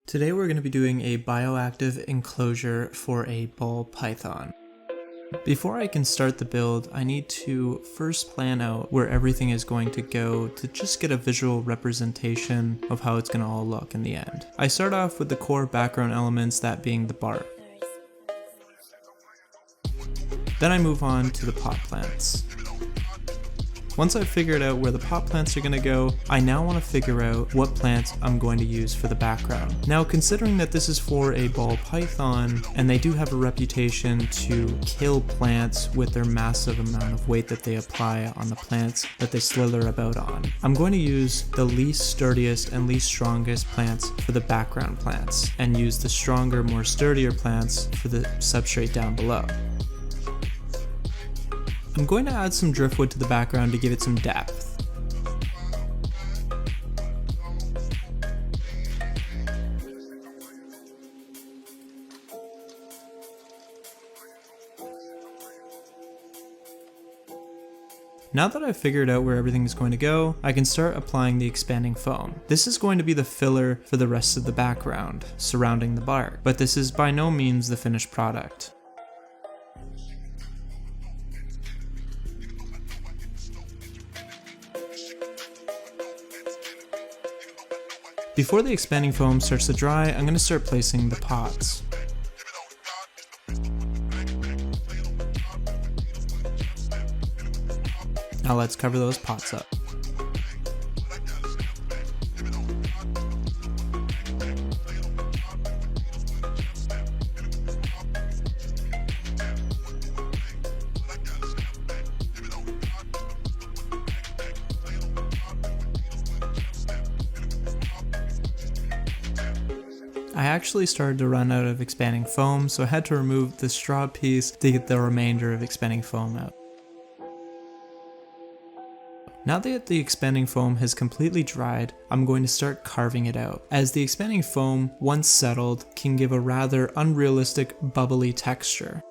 Today we're going to be doing a bioactive enclosure for a ball python. Before I can start the build, I need to first plan out where everything is going to go to just get a visual representation of how it's going to all look in the end. I start off with the core background elements, that being the bark. Then I move on to the pot plants. Once I've figured out where the pot plants are going to go, I now want to figure out what plants I'm going to use for the background. Now, considering that this is for a ball python, and they do have a reputation to kill plants with their massive amount of weight that they apply on the plants that they slither about on, I'm going to use the least sturdiest and least strongest plants for the background plants, and use the stronger, more sturdier plants for the substrate down below. I'm going to add some driftwood to the background to give it some depth. Now that I've figured out where everything is going to go, I can start applying the expanding foam. This is going to be the filler for the rest of the background, surrounding the bark, but this is by no means the finished product. Before the expanding foam starts to dry, I'm going to start placing the pots. Now let's cover those pots up. I actually started to run out of expanding foam, so I had to remove the straw piece to get the remainder of expanding foam out. Now that the expanding foam has completely dried, I'm going to start carving it out, as the expanding foam, once settled, can give a rather unrealistic bubbly texture.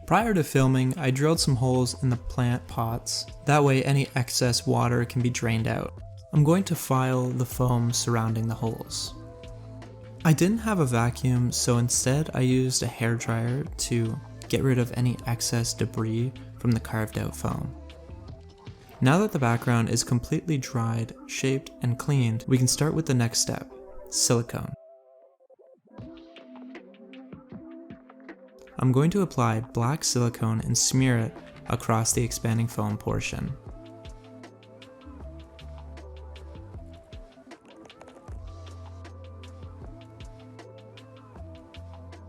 Prior to filming, I drilled some holes in the plant pots. That way any excess water can be drained out. I'm going to file the foam surrounding the holes. I didn't have a vacuum, so instead I used a hairdryer to get rid of any excess debris from the carved out foam. Now that the background is completely dried, shaped, and cleaned, we can start with the next step, silicone. I'm going to apply black silicone and smear it across the expanding foam portion.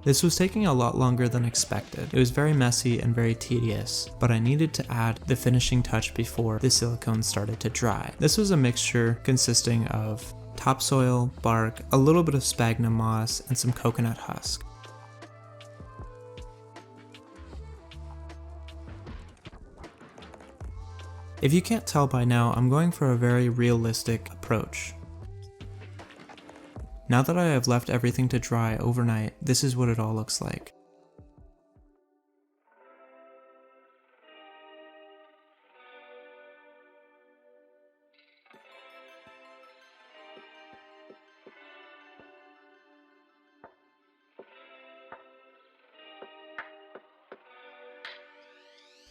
This was taking a lot longer than expected. It was very messy and very tedious, but I needed to add the finishing touch before the silicone started to dry. This was a mixture consisting of topsoil, bark, a little bit of sphagnum moss, and some coconut husk. If you can't tell by now, I'm going for a very realistic approach. Now that I have left everything to dry overnight, this is what it all looks like.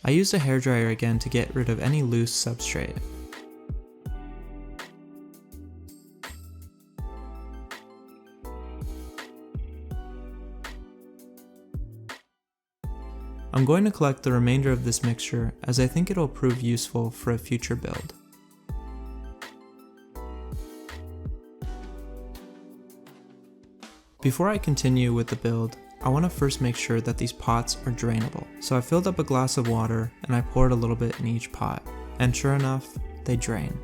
I used a hairdryer again to get rid of any loose substrate. I'm going to collect the remainder of this mixture as I think it'll prove useful for a future build. Before I continue with the build, I want to first make sure that these pots are drainable. So I filled up a glass of water and I poured a little bit in each pot, and sure enough, they drain.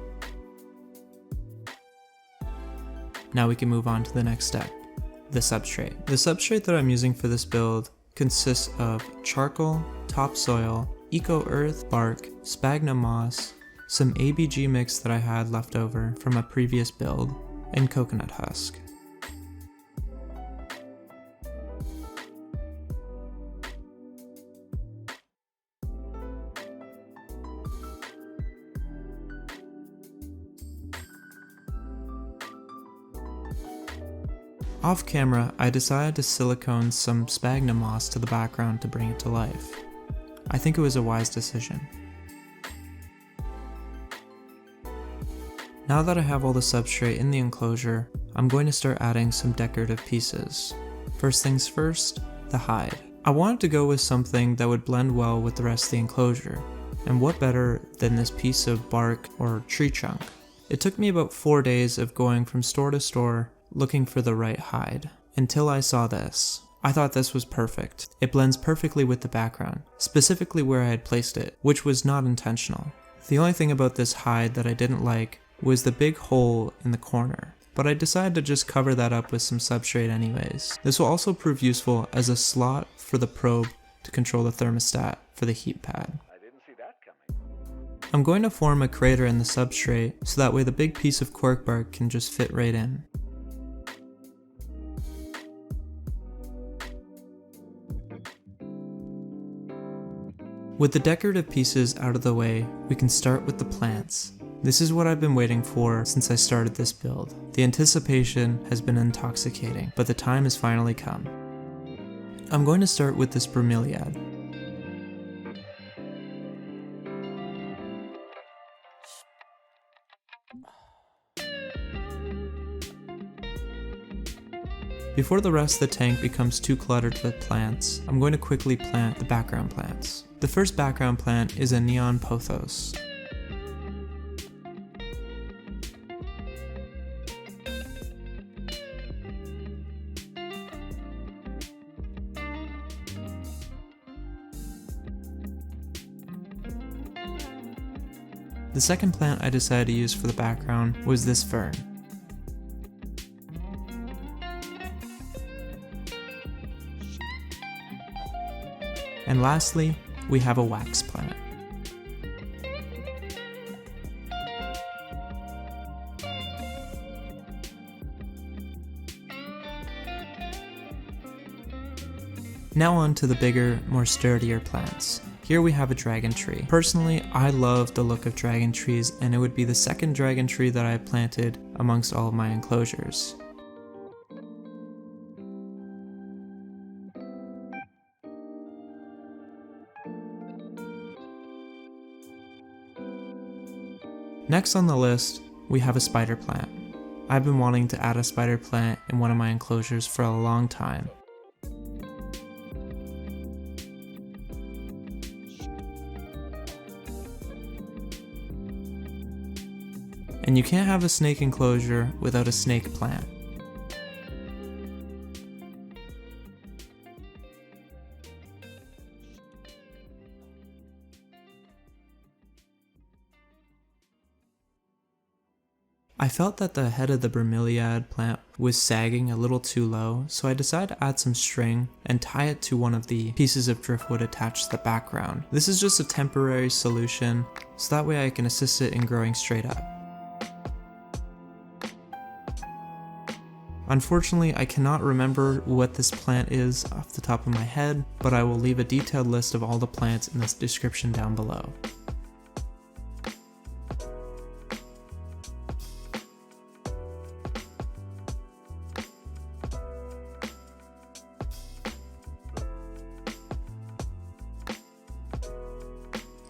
Now we can move on to the next step, the substrate. The substrate that I'm using for this build consists of charcoal, topsoil, eco earth, bark, sphagnum moss, some ABG mix that I had left over from a previous build, and coconut husk. Off camera, I decided to silicone some sphagnum moss to the background to bring it to life. I think it was a wise decision. Now that I have all the substrate in the enclosure, I'm going to start adding some decorative pieces. First things first, the hide. I wanted to go with something that would blend well with the rest of the enclosure, and what better than this piece of bark or tree trunk. It took me about 4 days of going from store to store looking for the right hide, until I saw this. I thought this was perfect. It blends perfectly with the background, specifically where I had placed it, which was not intentional. The only thing about this hide that I didn't like was the big hole in the corner, but I decided to just cover that up with some substrate anyways. This will also prove useful as a slot for the probe to control the thermostat for the heat pad. I'm going to form a crater in the substrate so that way the big piece of cork bark can just fit right in. With the decorative pieces out of the way, we can start with the plants. This is what I've been waiting for since I started this build. The anticipation has been intoxicating, but the time has finally come. I'm going to start with this Bromeliad. Before the rest of the tank becomes too cluttered with plants, I'm going to quickly plant the background plants. The first background plant is a neon pothos. The second plant I decided to use for the background was this fern. And lastly, we have a wax plant. Now on to the bigger, more sturdier plants. Here we have a dragon tree. Personally, I love the look of dragon trees, and it would be the second dragon tree that I have planted amongst all of my enclosures. Next on the list, we have a spider plant. I've been wanting to add a spider plant in one of my enclosures for a long time. And you can't have a snake enclosure without a snake plant. I felt that the head of the Bromeliad plant was sagging a little too low, so I decided to add some string and tie it to one of the pieces of driftwood attached to the background. This is just a temporary solution, so that way I can assist it in growing straight up. Unfortunately, I cannot remember what this plant is off the top of my head, but I will leave a detailed list of all the plants in the description down below.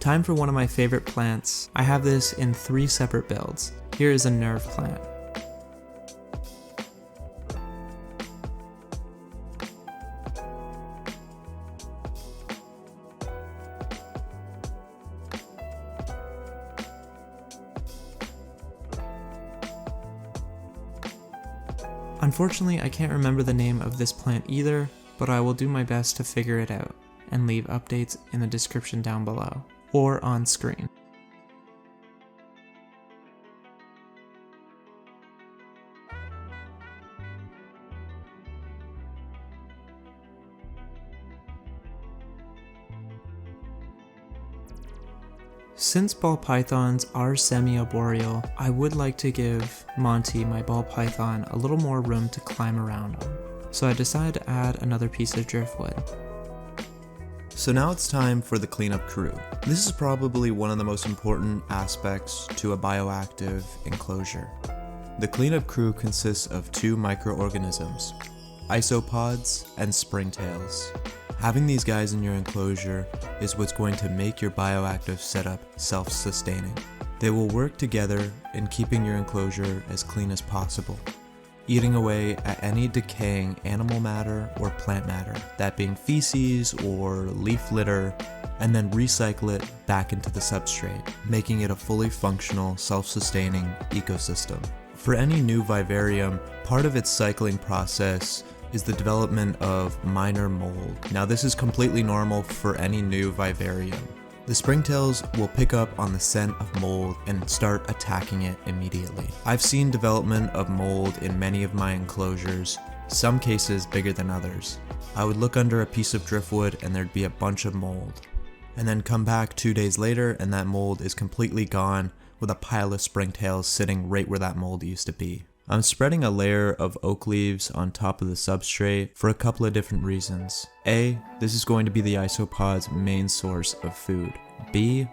Time for one of my favorite plants. I have this in 3 separate builds. Here is a Nerveplant. Unfortunately, I can't remember the name of this plant either, but I will do my best to figure it out and leave updates in the description down below or on screen. Since ball pythons are semi-arboreal, I would like to give Monty, my ball python, a little more room to climb around on. So I decided to add another piece of driftwood. So now it's time for the cleanup crew. This is probably one of the most important aspects to a bioactive enclosure. The cleanup crew consists of 2 microorganisms, isopods and springtails. Having these guys in your enclosure is what's going to make your bioactive setup self-sustaining. They will work together in keeping your enclosure as clean as possible, eating away at any decaying animal matter or plant matter, that being feces or leaf litter, and then recycle it back into the substrate, making it a fully functional, self-sustaining ecosystem. For any new vivarium, part of its cycling process is the development of minor mold. Now this is completely normal for any new vivarium. The springtails will pick up on the scent of mold and start attacking it immediately. I've seen development of mold in many of my enclosures, some cases bigger than others. I would look under a piece of driftwood and there'd be a bunch of mold, and then come back 2 days later and that mold is completely gone with a pile of springtails sitting right where that mold used to be. I'm spreading a layer of oak leaves on top of the substrate for a couple of different reasons. A, this is going to be the isopod's main source of food. B,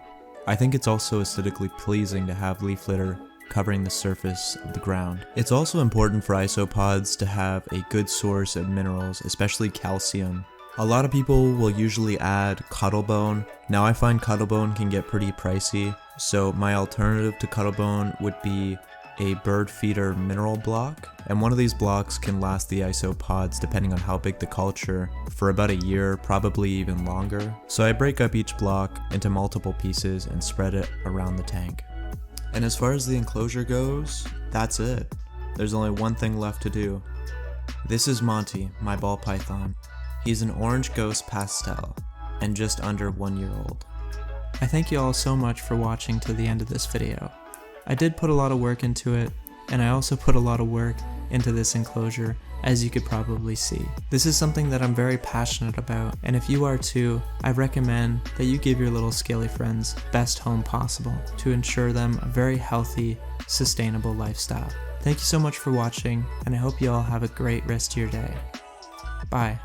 I think it's also aesthetically pleasing to have leaf litter covering the surface of the ground. It's also important for isopods to have a good source of minerals, especially calcium. A lot of people will usually add cuttlebone. Now I find cuttlebone can get pretty pricey, so my alternative to cuttlebone would be a bird feeder mineral block, and one of these blocks can last the isopods, depending on how big the culture, for about a year, probably even longer. So I break up each block into multiple pieces and spread it around the tank. And as far as the enclosure goes, that's it. There's only one thing left to do. This is Monty, my ball python. He's an orange ghost pastel, and just under 1 year old. I thank you all so much for watching to the end of this video. I did put a lot of work into it, and I also put a lot of work into this enclosure, as you could probably see. This is something that I'm very passionate about, and if you are too, I recommend that you give your little scaly friends best home possible to ensure them a very healthy, sustainable lifestyle. Thank you so much for watching, and I hope you all have a great rest of your day. Bye.